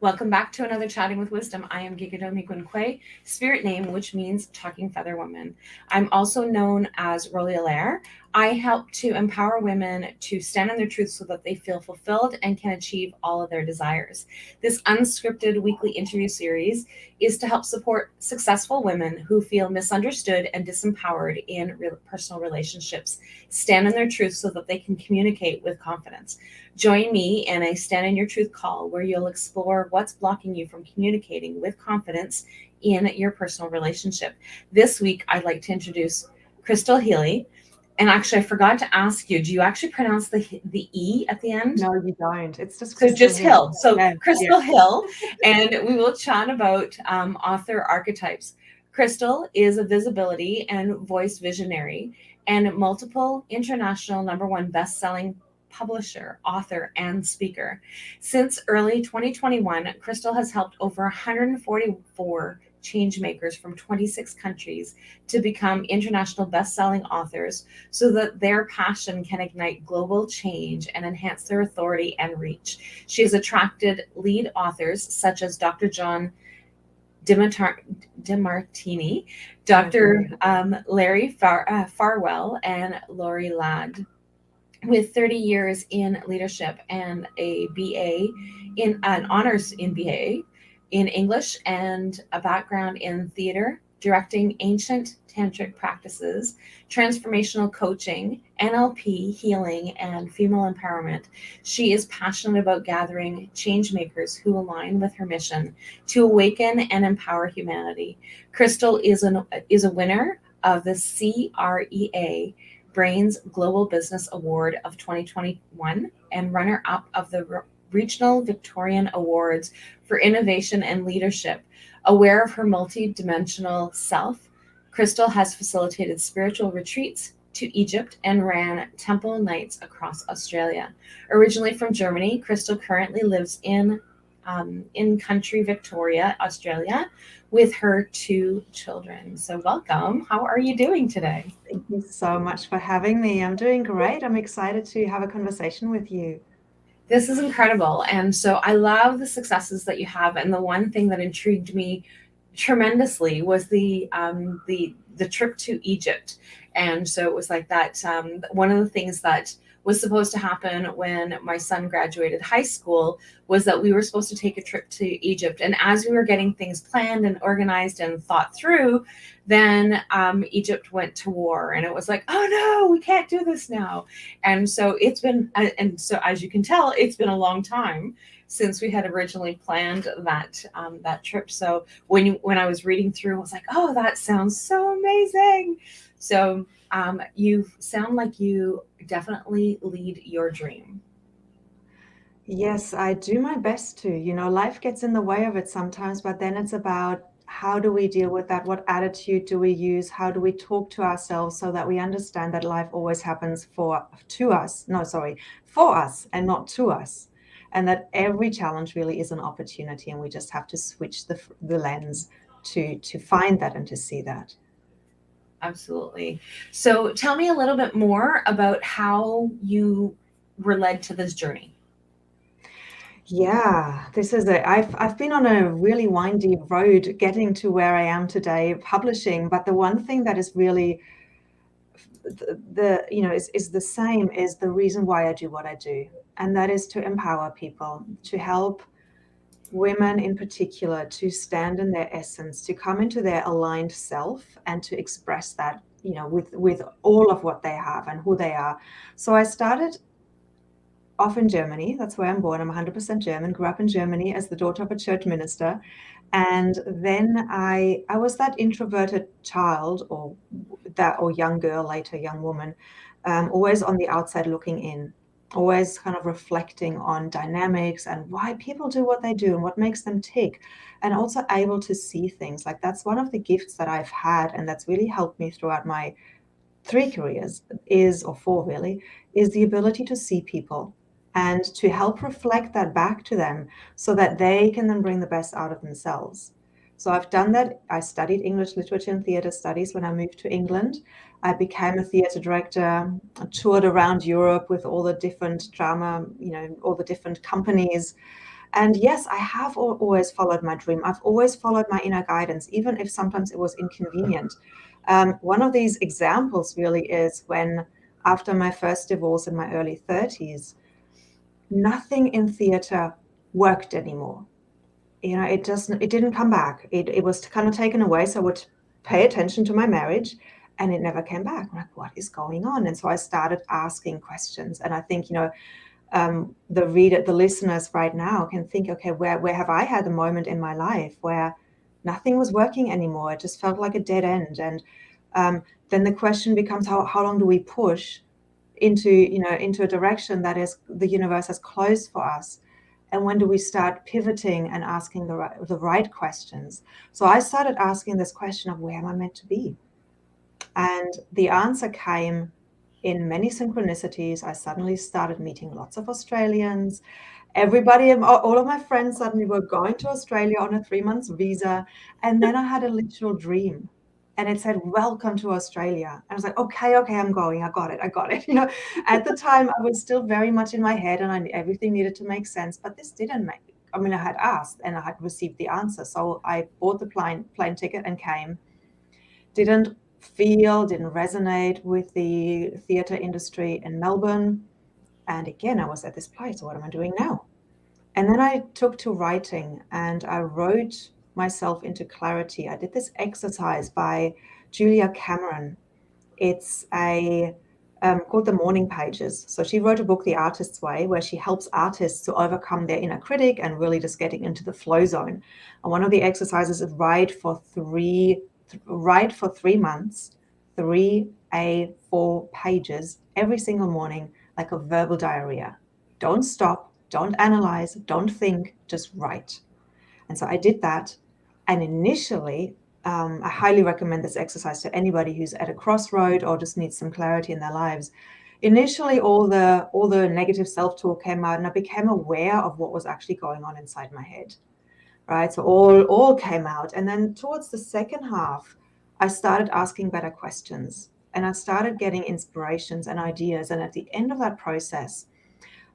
Welcome back to another Chatting with Wisdom. I am Geegado Megwan, spirit name, which means talking feather woman. I'm also known as Rollie Allaire. I help to empower women to stand in their truth so that they feel fulfilled and can achieve all of their desires. This unscripted weekly interview series is to help support successful women who feel misunderstood and disempowered in personal relationships, stand in their truth so that they can communicate with confidence. Join me in a Stand in Your Truth call where you'll explore what's blocking you from communicating with confidence in your personal relationship. This week, I'd like to introduce Kristal Hille. And actually, I forgot to ask you, do you actually pronounce the E at the end? No, you don't. It's just So Kristal just Hill. So Yeah, Kristal Hille, and we will chat about author archetypes. Kristal is a visibility and voice visionary and multiple international #1 best-selling publisher, author, and speaker. Since early 2021, Kristal has helped over 144 change makers from 26 countries to become international best-selling authors so that their passion can ignite global change and enhance their authority and reach. She has attracted lead authors such as Dr. John DeMartini, Dr. Larry Farwell, and Lori Ladd. With 30 years in leadership and a BA in an honors in BA in English and a background in theater, directing ancient tantric practices, transformational coaching, NLP, healing, and female empowerment. She is passionate about gathering change makers who align with her mission to awaken and empower humanity. Kristal is a winner of the CREA Brains Global Business Award of 2021 and runner-up of the Regional Victorian Awards for Innovation and Leadership. Aware of her multi-dimensional self, Kristal has facilitated spiritual retreats to Egypt and ran temple nights across Australia. Originally from Germany, Kristal currently lives in country Victoria, Australia, with her 2 children. So welcome. How are you doing today? Thank you so much for having me. I'm doing great. I'm excited to have a conversation with you. This is incredible. And so I love the successes that you have. And the one thing that intrigued me tremendously was the trip to Egypt. And so it was like that. One of the things that was supposed to happen when my son graduated high school was that we were supposed to take a trip to Egypt. And as we were getting things planned and organized and thought through, then Egypt went to war. And it was like, oh no, we can't do this now. And so it's been, and so as you can tell, it's been a long time since we had originally planned that trip. So when I was reading through, I was like, oh, that sounds so amazing. So you sound like you definitely lead your dream. Yes, I do my best to. Life gets in the way of it sometimes, but then it's about how do we deal with that? What attitude do we use? How do we talk to ourselves so that we understand that life always happens for us and not to us? And that every challenge really is an opportunity, and we just have to switch the lens to find that and to see that. Absolutely. So tell me a little bit more about how you were led to this journey. Yeah, I've been on a really windy road getting to where I am today publishing, but the one thing that is really is the same is the reason why I do what I do, and that is to empower people, to help women in particular to stand in their essence, to come into their aligned self and to express that, with all of what they have and who they are. So I started off in Germany. That's where I'm born. I'm 100% German, grew up in Germany as the daughter of a church minister. And then I was that introverted child or young girl, later young woman, always on the outside looking in, always kind of reflecting on dynamics and why people do what they do and what makes them tick, and also able to see things. Like, that's one of the gifts that I've had, and that's really helped me throughout my 3 careers, or 4 really, is the ability to see people and to help reflect that back to them so that they can then bring the best out of themselves. So I've done that. I studied English literature and theatre studies when I moved to England. I became a theatre director, toured around Europe with all the different drama, all the different companies. And yes, I have always followed my dream. I've always followed my inner guidance, even if sometimes it was inconvenient. One of these examples really is when, after my first divorce in my early 30s, nothing in theatre worked anymore. It didn't come back. It was kind of taken away. So I would pay attention to my marriage, and it never came back. I'm like, what is going on? And so I started asking questions. And I think, the listeners right now can think, okay, where have I had a moment in my life where nothing was working anymore? It just felt like a dead end. And then the question becomes, how long do we push into a direction that is the universe has closed for us? And when do we start pivoting and asking the right questions? So I started asking this question of, where am I meant to be? And the answer came in many synchronicities. I suddenly started meeting lots of Australians. All of my friends suddenly were going to Australia on a 3-month visa. And then I had a literal dream. And it said, welcome to Australia. I was like, okay, I'm going. I got it. At the time, I was still very much in my head, and everything needed to make sense. But this didn't make. I had asked and I had received the answer. So I bought the plane ticket and came. Didn't resonate with the theatre industry in Melbourne. And again, I was at this place. What am I doing now? And then I took to writing, and I wrote myself into clarity. I did this exercise by Julia Cameron. It's called The Morning Pages. So she wrote a book, The Artist's Way, where she helps artists to overcome their inner critic and really just getting into the flow zone. And one of the exercises is write for 3 months, 3 A4 pages every single morning, like a verbal diarrhea. Don't stop, don't analyze, don't think, just write. And so I did that. And initially, I highly recommend this exercise to anybody who's at a crossroad or just needs some clarity in their lives. Initially, all the negative self-talk came out, and I became aware of what was actually going on inside my head. Right? So all came out. And then towards the second half, I started asking better questions, and I started getting inspirations and ideas. And at the end of that process,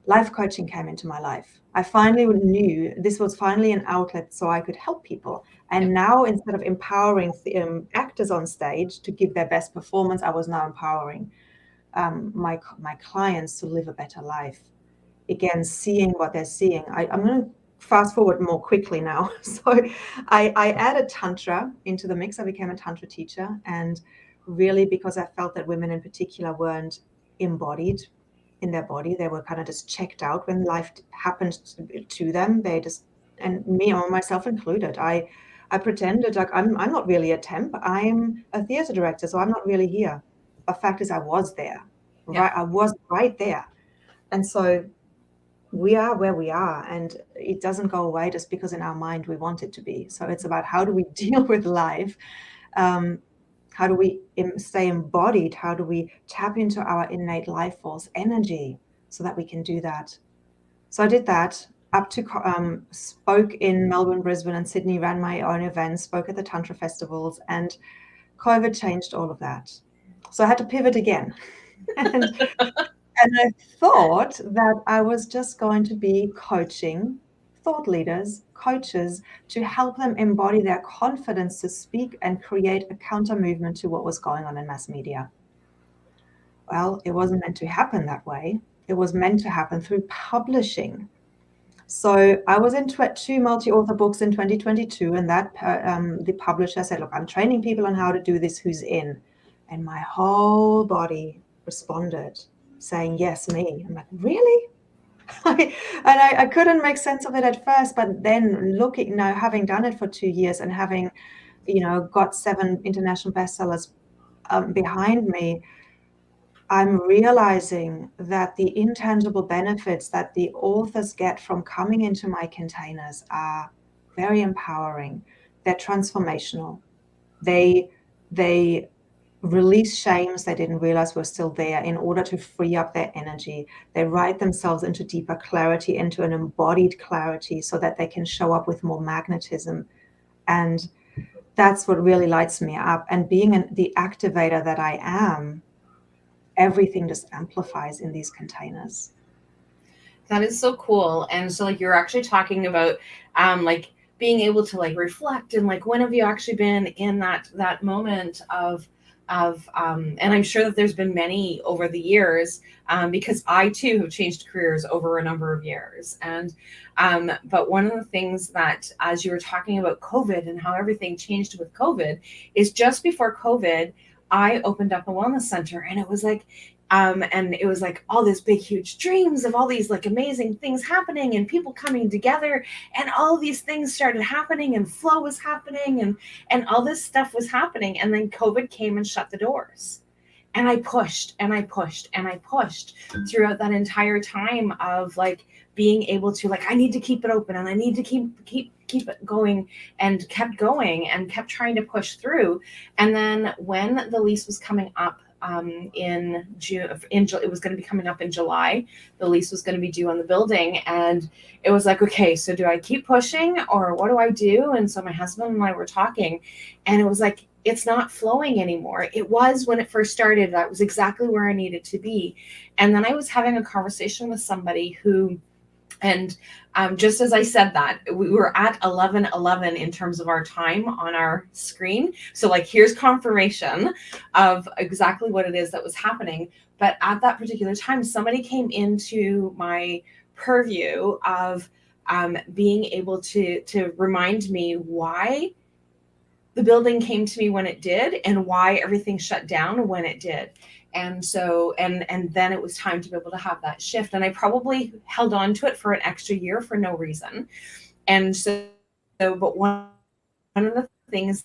life coaching came into my life. I finally knew this was finally an outlet so I could help people. And now, instead of empowering actors on stage to give their best performance, I was now empowering my clients to live a better life. Again, seeing what they're seeing. I'm going to fast forward more quickly now. So I added Tantra into the mix. I became a Tantra teacher, and really because I felt that women in particular weren't embodied in their body. They were kind of just checked out when life happened to them. They just, and me or myself included, I pretended like I'm not really a temp. I'm a theatre director, so I'm not really here. But fact is, I was there. Yeah. Right, I was right there. And so we are where we are, and it doesn't go away just because in our mind we want it to be. So it's about, how do we deal with life? How do we stay embodied? How do we tap into our innate life force energy so that we can do that? So I did that up to spoke in Melbourne, Brisbane, and Sydney, ran my own events, spoke at the Tantra festivals, and COVID changed all of that. So I had to pivot again. And I thought that I was just going to be coaching thought leaders, coaches, to help them embody their confidence to speak and create a counter movement to what was going on in mass media. Well, it wasn't meant to happen that way. It was meant to happen through publishing. So I was in 2 multi-author books in 2022, and that the publisher said, look, I'm training people on how to do this, who's in? And my whole body responded, saying, yes, me. I'm like, really? I couldn't make sense of it at first, but then looking now, having done it for 2 years and having, got 7 international bestsellers behind me, I'm realizing that the intangible benefits that the authors get from coming into my containers are very empowering. They're transformational. They release shames they didn't realize were still there in order to free up their energy. They write themselves into deeper clarity, into an embodied clarity, so that they can show up with more magnetism. And that's what really lights me up. And being the activator that I am, everything just amplifies in these containers. That is so cool. And so like you're actually talking about like being able to like reflect, and like when have you actually been in that moment of and I'm sure that there's been many over the years, because I too have changed careers over a number of years. And but one of the things that, as you were talking about COVID and how everything changed with COVID, is just before COVID I opened up a wellness center, and it was like and it was like all this big huge dreams of all these like amazing things happening and people coming together, and all these things started happening, and flow was happening, and all this stuff was happening, and then COVID came and shut the doors. And I pushed and I pushed and I pushed throughout that entire time of like being able to, like, I need to keep it open, and I need to keep it going, and kept going and kept trying to push through. And then when the lease was coming up in June, it was going to be coming up in July. The lease was going to be due on the building, and it was like, okay, so do I keep pushing or what do I do? And so my husband and I were talking, and it was like, it's not flowing anymore. It was when it first started. That was exactly where I needed to be. And then I was having a conversation with somebody who, and just as I said that, we were at 11:11 in terms of our time on our screen. So like, here's confirmation of exactly what it is that was happening. But at that particular time, somebody came into my purview of being able to remind me why the building came to me when it did, and why everything shut down when it did. And so, and then it was time to be able to have that shift. And I probably held on to it for an extra year for no reason. And but one of the things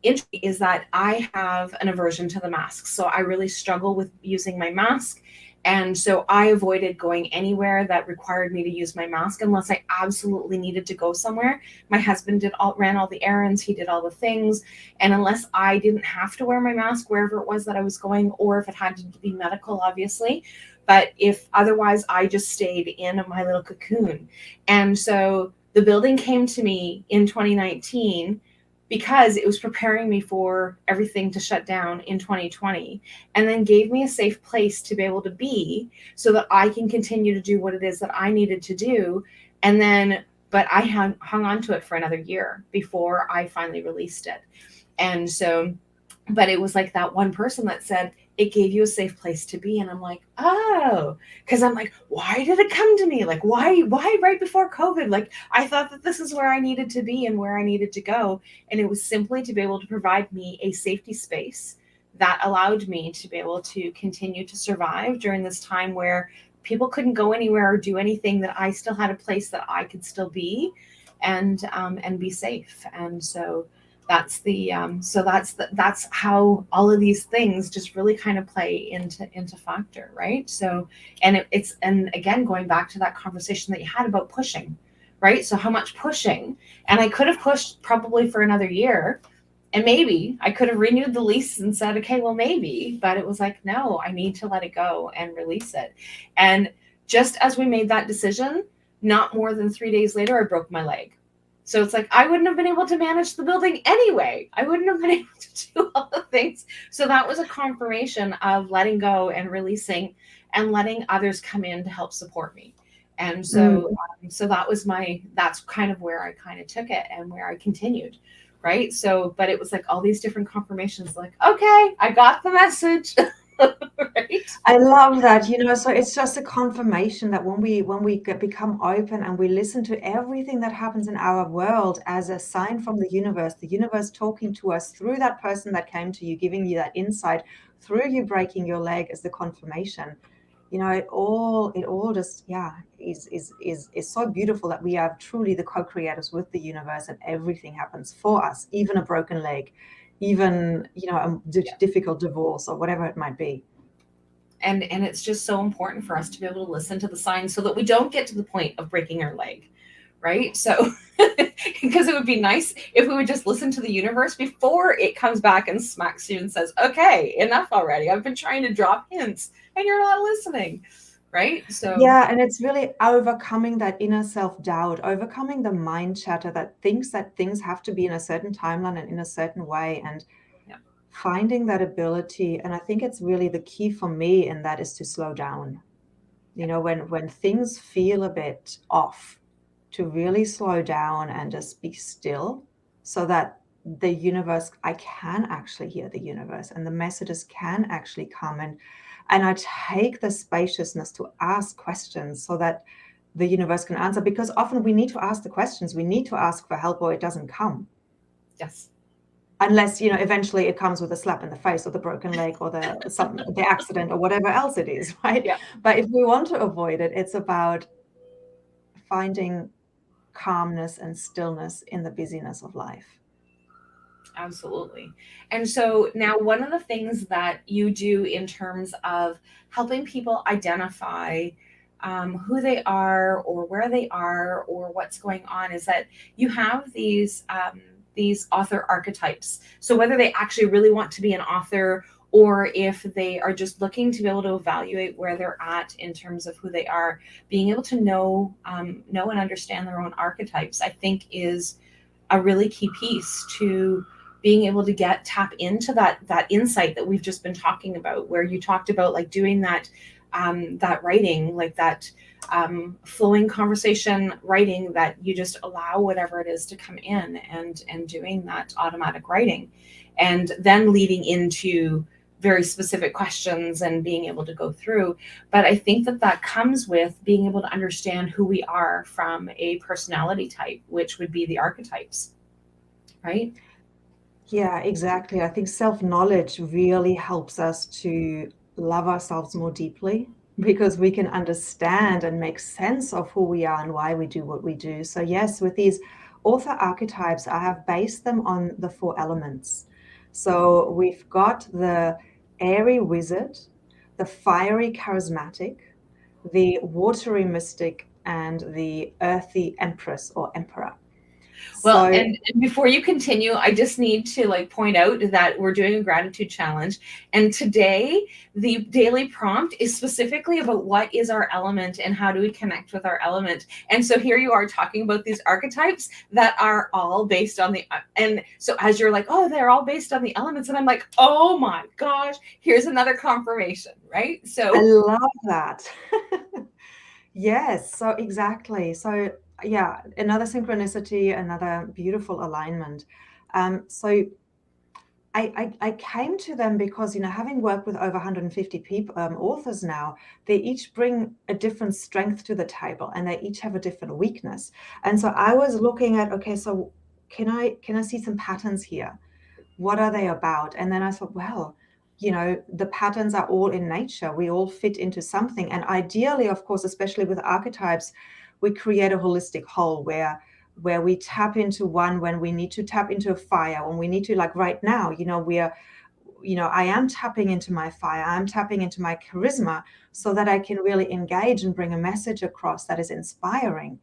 is that I have an aversion to the mask. So I really struggle with using my mask. And so I avoided going anywhere that required me to use my mask unless I absolutely needed to go somewhere. My husband ran all the errands, he did all the things. And unless I didn't have to wear my mask wherever it was that I was going, or if it had to be medical, obviously. But if otherwise, I just stayed in my little cocoon. And so the building came to me in 2019 because it was preparing me for everything to shut down in 2020, and then gave me a safe place to be able to be so that I can continue to do what it is that I needed to do. And then, but I hung on to it for another year before I finally released it. And so, but it was like that one person that said, it gave you a safe place to be. And I'm like, oh, because I'm like, why did it come to me? Like, why right before COVID? Like, I thought that this is where I needed to be and where I needed to go. And it was simply to be able to provide me a safety space that allowed me to be able to continue to survive during this time where people couldn't go anywhere or do anything, that I still had a place that I could still be and be safe. And so that's that's how all of these things just really kind of play into factor, right? So, and and again, going back to that conversation that you had about pushing, right? So how much pushing, and I could have pushed probably for another year, and maybe I could have renewed the lease and said, okay, well, maybe, but it was like, no, I need to let it go and release it. And just as we made that decision, not more than 3 days later, I broke my leg. So it's like, I wouldn't have been able to manage the building anyway. I wouldn't have been able to do all the things. So that was a confirmation of letting go and releasing and letting others come in to help support me. And so, so that's kind of where I kind of took it and where I continued. Right. So, but it was like all these different confirmations, like, okay, I got the message. Right. I love that, so it's just a confirmation that when we become open and we listen to everything that happens in our world as a sign from the universe talking to us through that person that came to you, giving you that insight, through you breaking your leg as the confirmation, it all just, is so beautiful that we are truly the co-creators with the universe, and everything happens for us, even a broken leg, even, a difficult divorce or whatever it might be. And it's just so important for us to be able to listen to the signs so that we don't get to the point of breaking our leg, right? So, because it would be nice if we would just listen to the universe before it comes back and smacks you and says, okay, enough already. I've been trying to drop hints and you're not listening. right? So Yeah, and it's really overcoming that inner self-doubt, overcoming the mind chatter that thinks that things have to be in a certain timeline and in a certain way, and yeah, finding that ability. And I think it's really the key for me in that is to slow down. You know, when things feel a bit off, to really slow down and just be still so that the universe, I can actually hear the universe and the messages can actually come, and I take the spaciousness to ask questions so that the universe can answer, because often we need to ask the questions, we need to ask for help, or it doesn't come. yes, Unless, you know, eventually it comes with a slap in the face or the broken leg or the accident or whatever else it is, right? yeah, But if we want to avoid it, it's about finding calmness and stillness in the busyness of life. absolutely. And so now, one of the things that you do in terms of helping people identify who they are or where they are or what's going on is that you have these author archetypes. So whether they actually really want to be an author or if they are just looking to be able to evaluate where they're at in terms of who they are, being able to know and understand their own archetypes, I think is a really key piece to being able to tap into that insight that we've just been talking about, where you talked about like doing that writing, like that flowing conversation writing, that you just allow whatever it is to come in, and doing that automatic writing, and then leading into very specific questions and being able to go through. But I think that comes with being able to understand who we are from a personality type, which would be the archetypes, right? Yeah, exactly. I think self-knowledge really helps us to love ourselves more deeply, because we can understand and make sense of who we are and why we do what we do. So yes, with these author archetypes, I have based them on the 4 elements. So we've got the airy wizard, the fiery charismatic, the watery mystic, and the earthy empress or emperor. Well, So and before you continue, I just need to like point out that we're doing a gratitude challenge. And today, the daily prompt is specifically about what is our element and how do we connect with our element. And so here you are talking about these archetypes that are all based on and so as you're like, oh, they're all based on the elements. And I'm like, oh my gosh, here's another confirmation, right? I So love that. Yes, so exactly. So yeah, another synchronicity, another beautiful alignment. So I came to them because, you know, having worked with over 150 people, authors now, they each bring a different strength to the table and they each have a different weakness. And so I was looking at, okay, so can I see some patterns here? What are they about? And then I thought, well, you know, the patterns are all in nature. We all fit into something. And ideally, of course, especially with archetypes, we create a holistic whole where we tap into one when we need to tap into a fire, when we need to, like right now, you know, I am tapping into my fire, I'm tapping into my charisma so that I can really engage and bring a message across that is inspiring.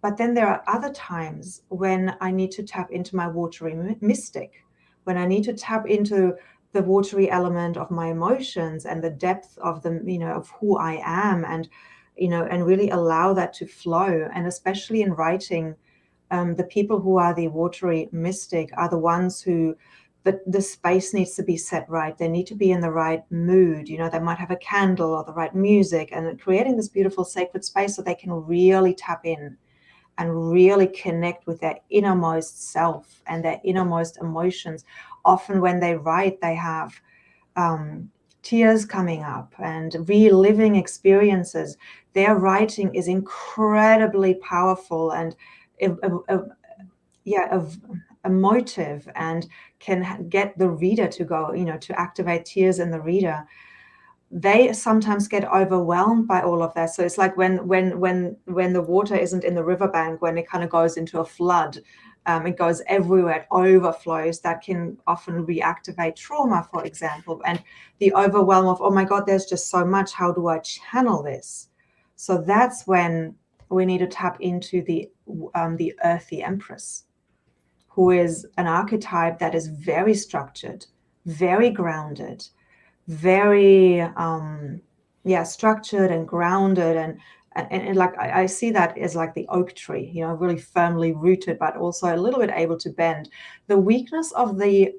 But then there are other times when I need to tap into my watery mystic, when I need to tap into the watery element of my emotions and the depth of the, you know, of who I am, and, you know, and really allow that to flow. And especially in writing, the people who are the watery mystic are the ones who the space needs to be set right. They need to be in the right mood. You know, they might have a candle or the right music, and creating this beautiful sacred space so they can really tap in and really connect with their innermost self and their innermost emotions. Often when they write, they have tears coming up and reliving experiences. Their writing is incredibly powerful and yeah, emotive, and can get the reader to go, you know, to activate tears in the reader. They sometimes get overwhelmed by all of that. So it's like when the water isn't in the riverbank, when it kind of goes into a flood, it goes everywhere, it overflows. That can often reactivate trauma, for example, and the overwhelm of, oh my God, there's just so much. How do I channel this? So that's when we need to tap into the earthy empress, who is an archetype that is very structured, very grounded, very yeah, structured and grounded, and like I see that as like the oak tree, really firmly rooted, but also a little bit able to bend. The weakness of the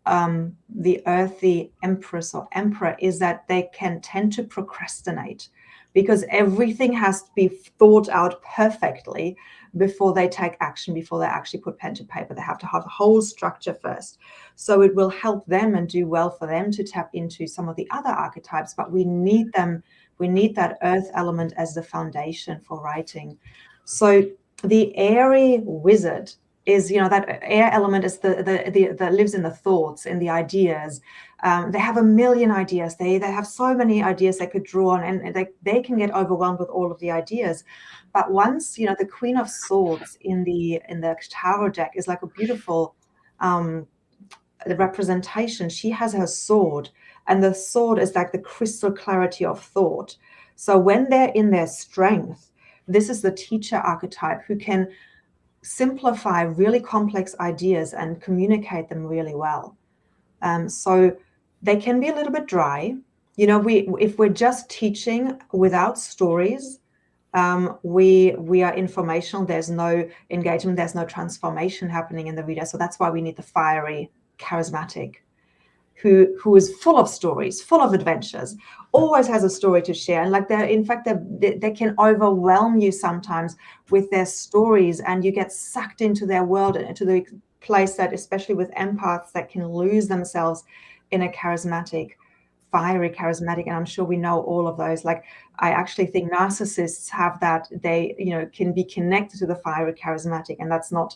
earthy empress or emperor is that they can tend to procrastinate, because everything has to be thought out perfectly before they take action, before they actually put pen to paper. They have to have the whole structure first. So it will help them and do well for them to tap into some of the other archetypes, but we need them. We need that earth element as the foundation for writing. So the airy wizard is, that air element is the that lives in the thoughts, in the ideas. They have a million ideas. They have so many ideas they could draw on, and they can get overwhelmed with all of the ideas. But once, the Queen of Swords in the tarot deck is like a beautiful the representation. She has her sword, and the sword is like the crystal clarity of thought. So when they're in their strength, this is the teacher archetype who can simplify really complex ideas and communicate them really well. So they can be a little bit dry. If we're just teaching without stories, we are informational. There's no engagement. There's no transformation happening in the reader. So that's why we need the fiery, charismatic, who is full of stories, full of adventures, always has a story to share. And like they can overwhelm you sometimes with their stories, and you get sucked into their world and into the place that, especially with empaths, that can lose themselves in a fiery charismatic. And I'm sure we know all of those. Like, I actually think narcissists have that. They, can be connected to the fiery charismatic, and that's not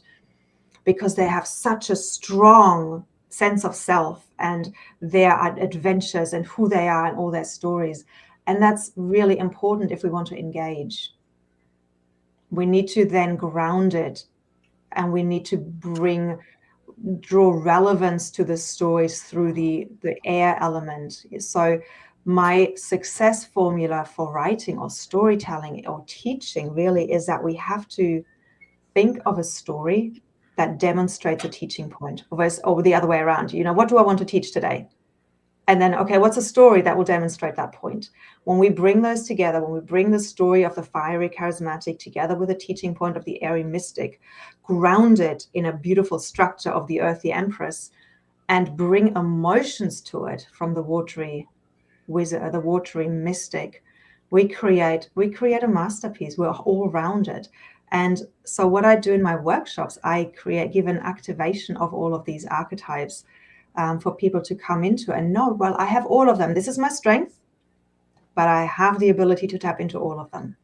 because they have such a strong sense of self and their adventures and who they are and all their stories. And that's really important if we want to engage. We need to then ground it, and we need to draw relevance to the stories through the air element. So my success formula for writing or storytelling or teaching really is that we have to think of a story that demonstrates a teaching point, or the other way around. What do I want to teach today? And then, okay, what's a story that will demonstrate that point? When we bring those together, when we bring the story of the fiery charismatic together with a teaching point of the airy mystic, ground it in a beautiful structure of the earthy empress, and bring emotions to it from the watery wizard, the watery mystic, we create a masterpiece. We're all rounded. And so what I do in my workshops, I give an activation of all of these archetypes for people to come into and know, well, I have all of them. This is my strength, but I have the ability to tap into all of them.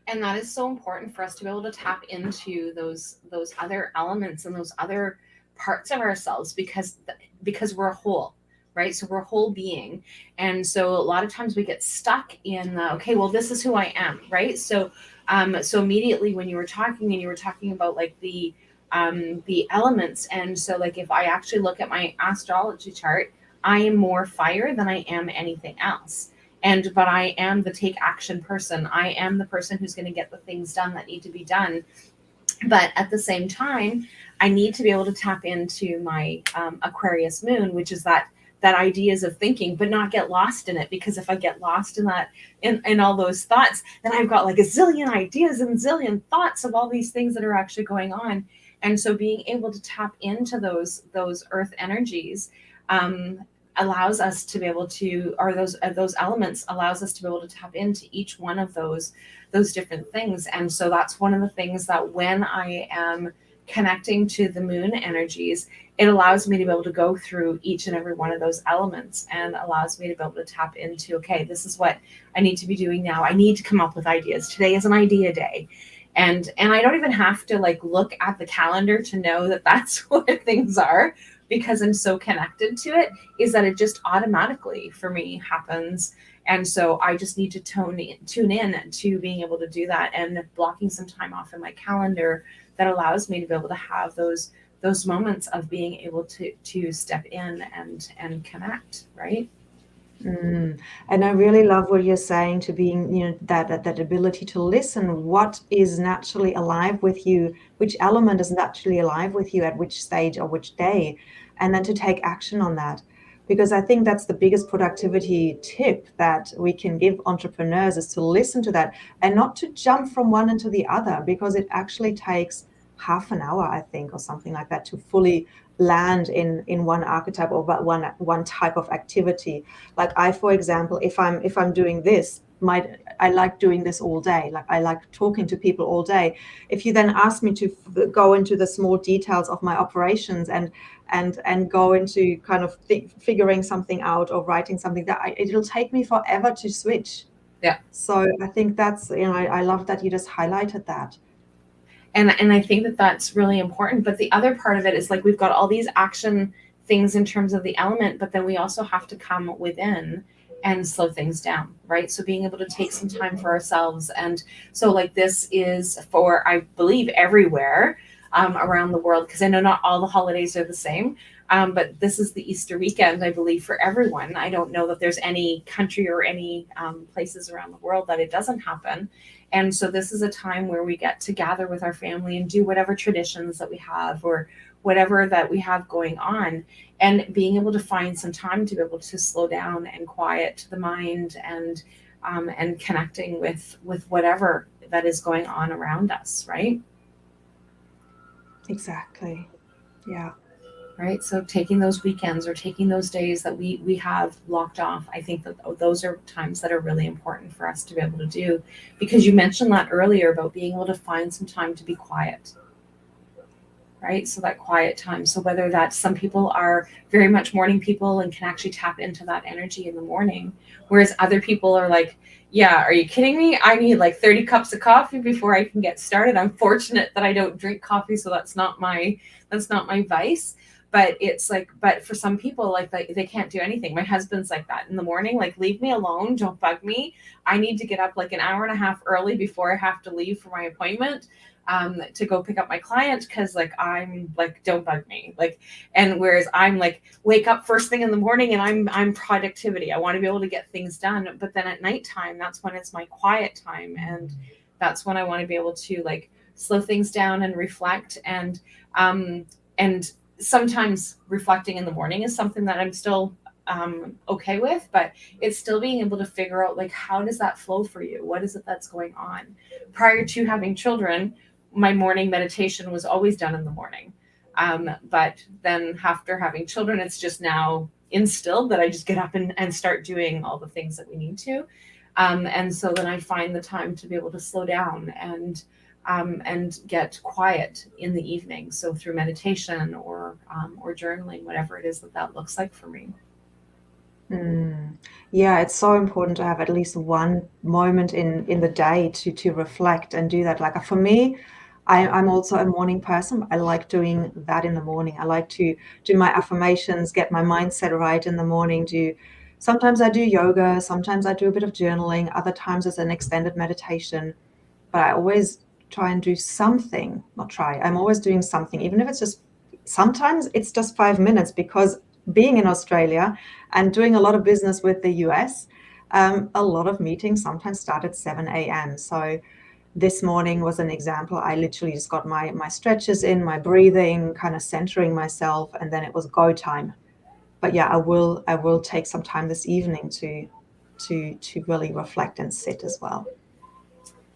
And that is so important for us to be able to tap into those other elements and those other parts of ourselves, because we're a whole, right? So we're a whole being. And so a lot of times we get stuck in okay, well, this is who I am, right? So immediately when you were talking about like the elements, and so like if I actually look at my astrology chart, I am more fire than I am anything else. But I am the take action person. I am the person who's going to get the things done that need to be done. But at the same time, I need to be able to tap into my Aquarius moon, which is that ideas of thinking, but not get lost in it. Because if I get lost in that, in all those thoughts, then I've got like a zillion ideas and zillion thoughts of all these things that are actually going on. And so being able to tap into those earth energies allows us to be able to, or those elements allows us to be able to tap into each one of those different things. And so that's one of the things that when I am connecting to the moon energies, it allows me to be able to go through each and every one of those elements, and allows me to be able to tap into, okay, this is what I need to be doing now. I need to come up with ideas. Today is an idea day. And I don't even have to like look at the calendar to know that that's what things are, because I'm so connected to it, is that it just automatically for me happens. And so I just need to tune in to being able to do that, and blocking some time off in my calendar that allows me to be able to have those moments of being able to step in and connect, right? And I really love what you're saying, to being, that ability to listen. What is naturally alive with you? Which element is naturally alive with you at which stage or which day? And then to take action on that. because I think that's the biggest productivity tip that we can give entrepreneurs, is to listen to that and not to jump from one into the other, because it actually takes half an hour, I think, or something like that, to fully land in one archetype or one type of activity. Like I, for example, if I'm doing this, I like doing this all day. Like I like talking to people all day. If you then ask me to go into the small details of my operations and go into kind of figuring something out or writing something, it'll take me forever to switch. Yeah. So I think that's, I love that you just highlighted that. And I think that that's really important. But the other part of it is, like, we've got all these action things in terms of the element, but then we also have to come within and slow things down, right? So being able to take some time for ourselves. And so, like, this is for, I believe, everywhere around the world, because I know not all the holidays are the same. But this is the Easter weekend, I believe, for everyone. I don't know that there's any country or any places around the world that it doesn't happen. And so this is a time where we get to gather with our family and do whatever traditions that we have, or whatever that we have going on, and being able to find some time to be able to slow down and quiet the mind, and connecting with whatever that is going on around us, right? Exactly. Yeah. Right. So taking those weekends or taking those days that we have locked off, I think that those are times that are really important for us to be able to do, because you mentioned that earlier about being able to find some time to be quiet. Right. So that quiet time. So whether that's, some people are very much morning people and can actually tap into that energy in the morning, whereas other people are like, yeah, are you kidding me? I need like 30 cups of coffee before I can get started. I'm fortunate that I don't drink coffee, so that's not my vice. But it's like, but for some people, like, they can't do anything. My husband's like that in the morning, like, leave me alone, don't bug me. I need to get up like an hour and a half early before I have to leave for my appointment, to go pick up my client, because like, I'm like, don't bug me. Like, and whereas I'm like, wake up first thing in the morning and I'm productivity. I want to be able to get things done. But then at nighttime, that's when it's my quiet time, and that's when I want to be able to like slow things down and reflect. And sometimes reflecting in the morning is something that I'm still okay with, but it's still being able to figure out, like, how does that flow for you? What is it that's going on? Prior to having children, my morning meditation was always done in the morning. But then after having children, it's just now instilled that I just get up and start doing all the things that we need to. And so then I find the time to be able to slow down and get quiet in the evening. So through meditation or journaling, whatever it is that looks like for me. Yeah, it's so important to have at least one moment in the day to reflect and do that. Like for me, I'm also a morning person. I like doing that in the morning. I like to do my affirmations, get my mindset right in the morning. Sometimes I do yoga, sometimes I do a bit of journaling, other times it's an extended meditation. But I always try and do something, not try, I'm always doing something, even if it's just, sometimes it's just 5 minutes, because being in Australia and doing a lot of business with the US, a lot of meetings sometimes start at 7 a.m. So this morning was an example. I literally just got my stretches in, my breathing, kind of centering myself, and then it was go time. But yeah, I will take some time this evening to really reflect and sit as well.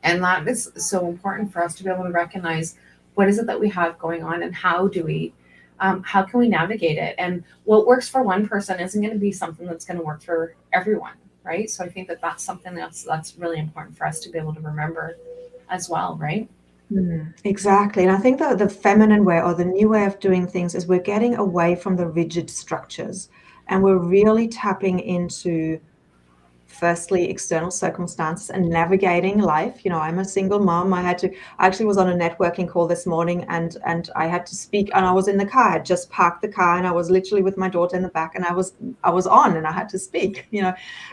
And that is so important for us to be able to recognize what is it that we have going on, and how can we navigate it? And what works for one person isn't going to be something that's going to work for everyone, right? So I think that that's something that's really important for us to be able to remember as well, right? Exactly. And I think that the feminine way, or the new way of doing things, is we're getting away from the rigid structures, and we're really tapping into, firstly, external circumstances and navigating life. I'm a single mom. I actually was on a networking call this morning, and I had to speak, and I was in the car. I had just parked the car, and I was literally with my daughter in the back, and I was on, and I had to speak,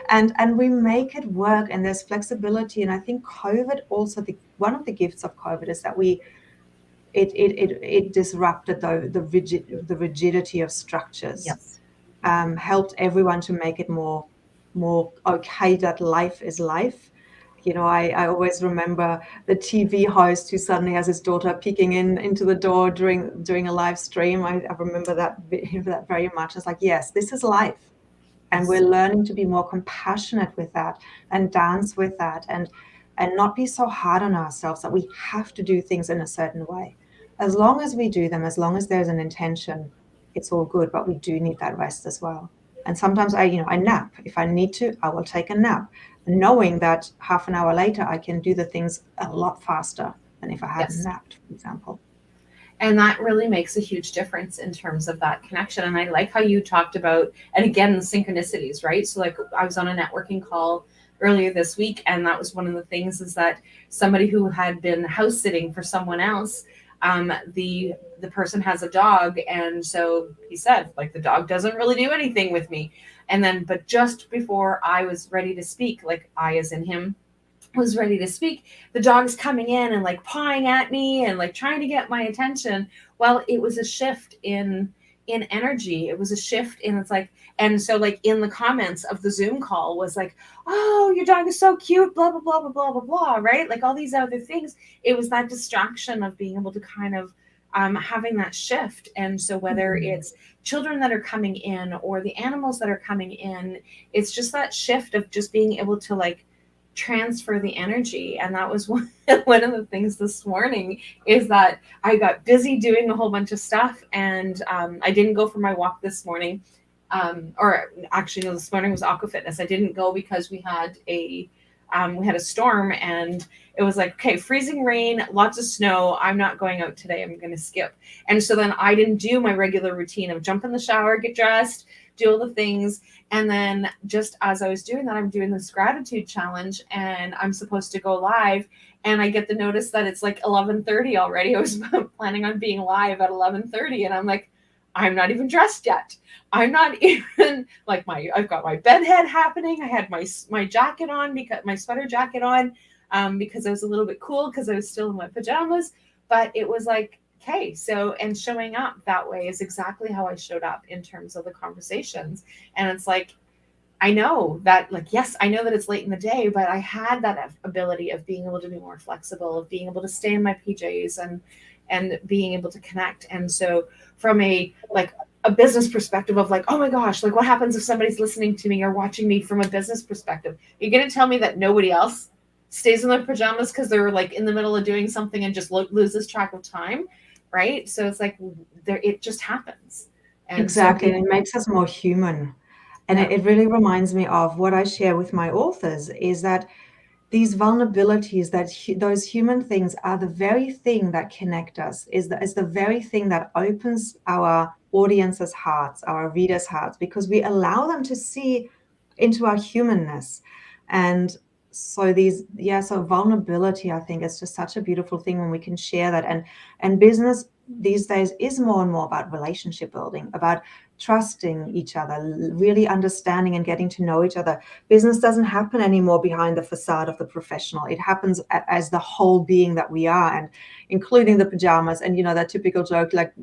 and we make it work, and there's flexibility. And I think COVID also, one of the gifts of COVID is that it disrupted the rigidity of structures. Yes. Helped everyone to make it more okay that life is life. I always remember the TV host who suddenly has his daughter peeking into the door during a live stream. I remember that very much. It's like, yes, this is life. And we're learning to be more compassionate with that and dance with that, and not be so hard on ourselves that we have to do things in a certain way. As long as we do them, as long as there's an intention, it's all good, but we do need that rest as well. And sometimes I nap. If I need to, I will take a nap, knowing that half an hour later I can do the things a lot faster than if I hadn't napped, for example. And that really makes a huge difference in terms of that connection. And I like how you talked about, and again, the synchronicities, right? So like I was on a networking call earlier this week, and that was one of the things, is that somebody who had been house sitting for someone else, the person has a dog, and so he said, like, the dog doesn't really do anything with me. And then, but just before I was ready to speak, like I as in him, was ready to speak, the dog's coming in and like pawing at me and like trying to get my attention. Well, it was a shift in energy. It was a shift in, it's like, and so like in the comments of the Zoom call was like, oh, your dog is so cute, blah blah blah blah blah blah blah, right? Like all these other things. It was that distraction of being able to kind of having that shift. And so whether it's children that are coming in or the animals that are coming in, it's just that shift of just being able to like transfer the energy. And that was one of the things this morning, is that I got busy doing a whole bunch of stuff, and I didn't go for my walk this morning, or actually no, this morning was aqua fitness. I didn't go because we had a storm, and it was like, okay, freezing rain, lots of snow, I'm not going out today, I'm going to skip. And so then I didn't do my regular routine of jump in the shower, get dressed, do all the things. And then just as I was doing that, I'm doing this gratitude challenge, and I'm supposed to go live, and I get the notice that it's like 11:30 already. I was planning on being live at 11:30, and I'm like, I'm not even dressed yet. I'm not even like I've got my bed head happening. I had my jacket on, because my sweater jacket on, because I was a little bit cool because I was still in my pajamas. But it was like, okay, so, and showing up that way is exactly how I showed up in terms of the conversations. And it's like, I know that, like, yes, I know that it's late in the day, but I had that ability of being able to be more flexible, of being able to stay in my PJs and being able to connect. And so from a business perspective of like, oh my gosh, like what happens if somebody's listening to me or watching me from a business perspective? You're going to tell me that nobody else stays in their pajamas because they're like in the middle of doing something and just loses track of time, right? So it's like, it just happens. And exactly. So, and it makes us more human. And it really reminds me of what I share with my authors, is that these vulnerabilities, those human things, are the very thing that connect us, is the very thing that opens our audience's hearts, our readers' hearts, because we allow them to see into our humanness. And so so vulnerability, I think, is just such a beautiful thing when we can share that. And business these days is more and more about relationship building, about trusting each other, really understanding and getting to know each other. Business doesn't happen anymore behind the facade of the professional. It happens as the whole being that we are, and including the pajamas. And that typical joke, like,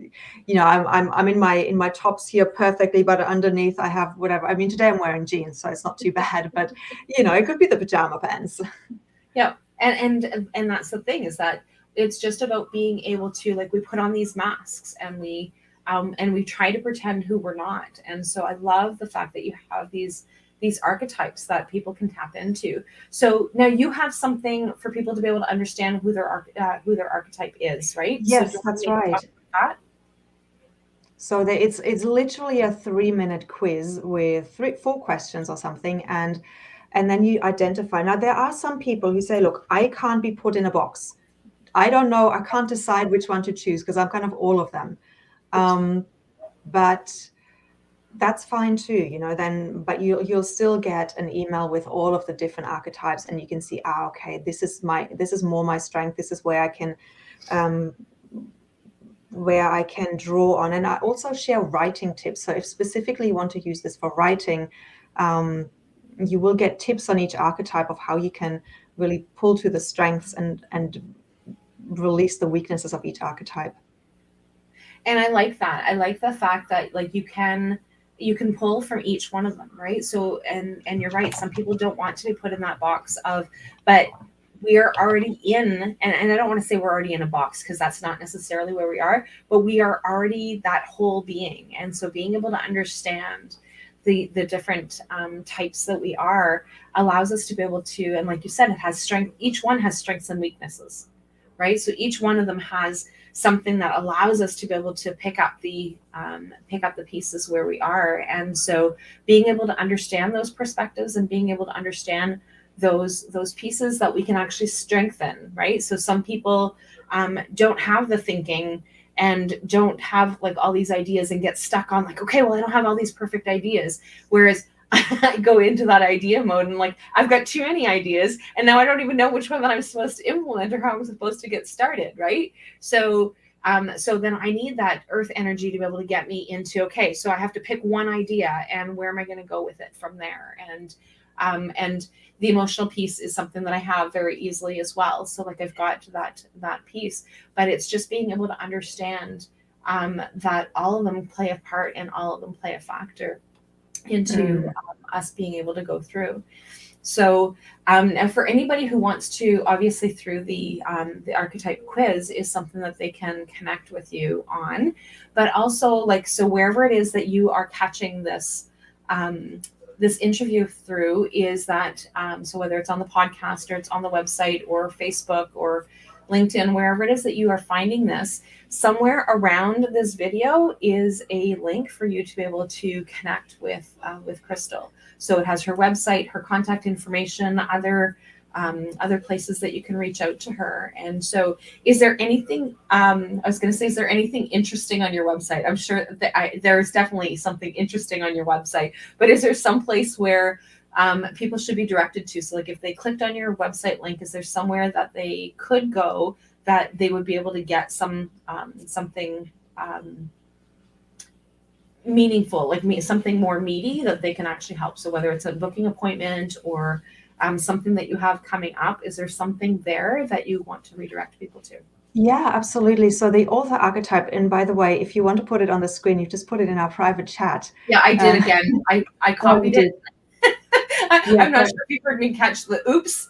I'm in my tops here perfectly, but underneath I have whatever. I mean, today I'm wearing jeans, so it's not too bad. But it could be the pajama pants. Yeah, and that's the thing, is that it's just about being able to, like, we put on these masks and we try to pretend who we're not. And so I love the fact that you have these archetypes that people can tap into. So now you have something for people to be able to understand who their archetype is, right? Yes, so that's right. So it's literally a 3-minute quiz with 4 questions or something, and then you identify. Now, there are some people who say, look, I can't be put in a box. I don't know. I can't decide which one to choose because I'm kind of all of them. But that's fine too, but you'll still get an email with all of the different archetypes, and you can see, okay, this is more my strength. This is where I can draw on. And I also share writing tips. So if specifically you want to use this for writing, you will get tips on each archetype of how you can really pull to the strengths and release the weaknesses of each archetype. And I like that. I like the fact that, like, you can pull from each one of them, right? So, and you're right, some people don't want to be put in that box but we are already in, and I don't want to say we're already in a box, because that's not necessarily where we are, but we are already that whole being. And so being able to understand the different types that we are allows us to be able to, and like you said, it has strength. Each one has strengths and weaknesses, right? So each one of them has something that allows us to be able to pick up the pieces where we are. And so being able to understand those perspectives and being able to understand those pieces that we can actually strengthen, right? So some people don't have the thinking and don't have like all these ideas and get stuck on like, okay, well, I don't have all these perfect ideas. Whereas I go into that idea mode and like, I've got too many ideas and now I don't even know which one that I'm supposed to implement or how I'm supposed to get started, right? So then I need that earth energy to be able to get me into, okay, so I have to pick one idea and where am I going to go with it from there? And the emotional piece is something that I have very easily as well. So like I've got that piece, but it's just being able to understand that all of them play a part and all of them play a factor into us being able to go through. So and for anybody who wants to, obviously through the archetype quiz is something that they can connect with you on, but also like, so wherever it is that you are catching this this interview through is that, so whether it's on the podcast or it's on the website or Facebook or LinkedIn, wherever it is that you are finding this, somewhere around this video is a link for you to be able to connect with Kristal. So it has her website, her contact information, other places that you can reach out to her. And so is there anything, I was going to say, is there anything interesting on your website? I'm sure that there's definitely something interesting on your website, but is there some place where people should be directed to? So like if they clicked on your website link, is there somewhere that they could go that they would be able to get something meaningful, like something more meaty that they can actually help? So whether it's a booking appointment or something that you have coming up, is there something there that you want to redirect people to? Yeah, absolutely. So the author archetype, and by the way, if you want to put it on the screen, you just put it in our private chat. Yeah, I did again. I copied it. I'm not sure if you heard me catch the oops.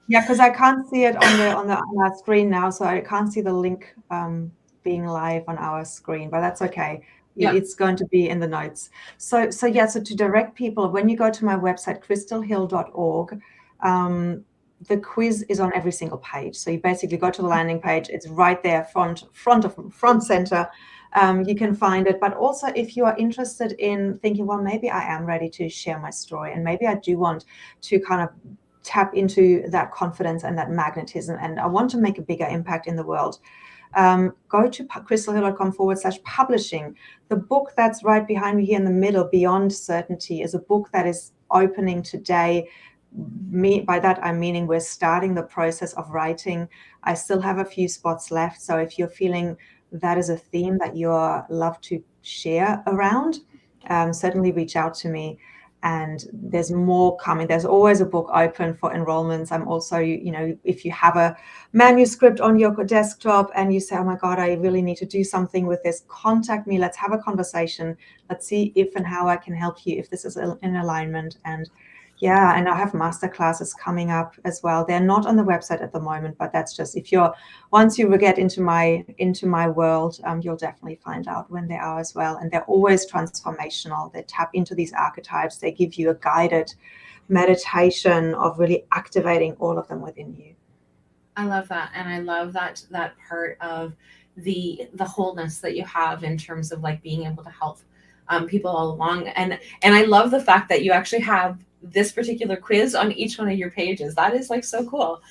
Yeah, because I can't see it on our screen now, so I can't see the link being live on our screen, but that's okay. Yeah. It's going to be in the notes. So to direct people, when you go to my website, kristalhille.org, the quiz is on every single page. So you basically go to the landing page, it's right there, front center. You can find it. But also if you are interested in thinking, well, maybe I am ready to share my story and maybe I do want to kind of tap into that confidence and that magnetism, and I want to make a bigger impact in the world, go to kristalhille.com/publishing. The book that's right behind me here in the middle, Beyond Certainty, is a book that is opening today. By that I'm meaning we're starting the process of writing. I still have a few spots left, so if you're feeling that is a theme that you're love to share around, certainly reach out to me. And there's more coming. There's always a book open for enrollments. I'm also, if you have a manuscript on your desktop and you say, oh my God, I really need to do something with this, contact me. Let's have a conversation. Let's see if and how I can help you, if this is in alignment. And yeah, and I have masterclasses coming up as well. They're not on the website at the moment, but that's just once you get into my world, you'll definitely find out when they are as well. And they're always transformational. They tap into these archetypes. They give you a guided meditation of really activating all of them within you. I love that. And I love that part of the wholeness that you have in terms of like being able to help people all along. And I love the fact that you actually have this particular quiz on each one of your pages. That is like so cool,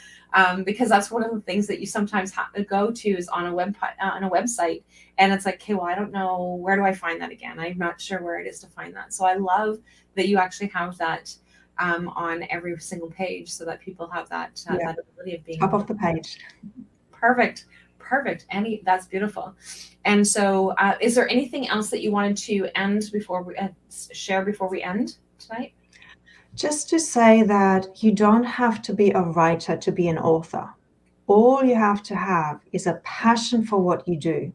because that's one of the things that you sometimes have to go to is on a website, and it's like, okay, well, I don't know, where do I find that again? I'm not sure where it is to find that. So I love that you actually have that on every single page, so that people have that ability of being top of the page. Perfect. That's beautiful. And so, is there anything else that you wanted to share before we end tonight? Just to say that you don't have to be a writer to be an author. All you have to have is a passion for what you do,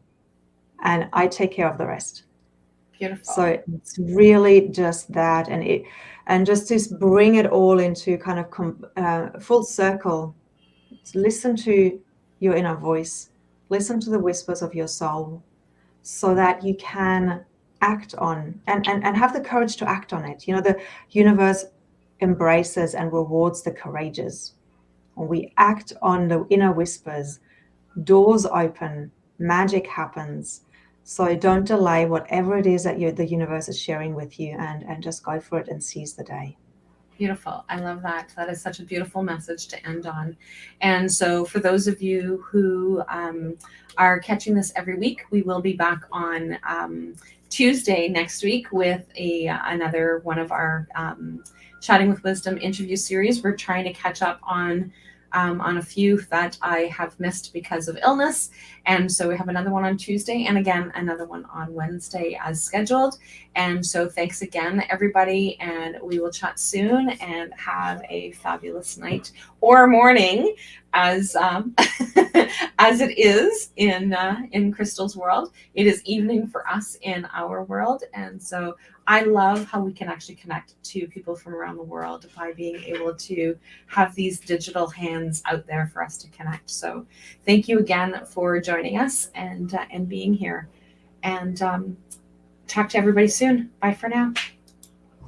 and I take care of the rest. Beautiful. So it's really just that, and just to bring it all into kind of full circle. Listen to your inner voice. Listen to the whispers of your soul, so that you can act on and have the courage to act on it. You know, the universe embraces and rewards the courageous. When we act on the inner whispers, doors open, magic happens. So don't delay whatever it is that the universe is sharing with you, and just go for it and seize the day. Beautiful. I love that. That is such a beautiful message to end on. And so, for those of you who are catching this every week, we will be back on Tuesday next week with another one of our Chatting with Wisdom interview series. We're trying to catch up on a few that I have missed because of illness. And so we have another one on Tuesday, and again, another one on Wednesday as scheduled. And so thanks again, everybody. And we will chat soon, and have a fabulous night or morning as as it is in Kristal's world. It is evening for us in our world. And so I love how we can actually connect to people from around the world by being able to have these digital hands out there for us to connect. So thank you again for joining us and being here. And talk to everybody soon. Bye for now.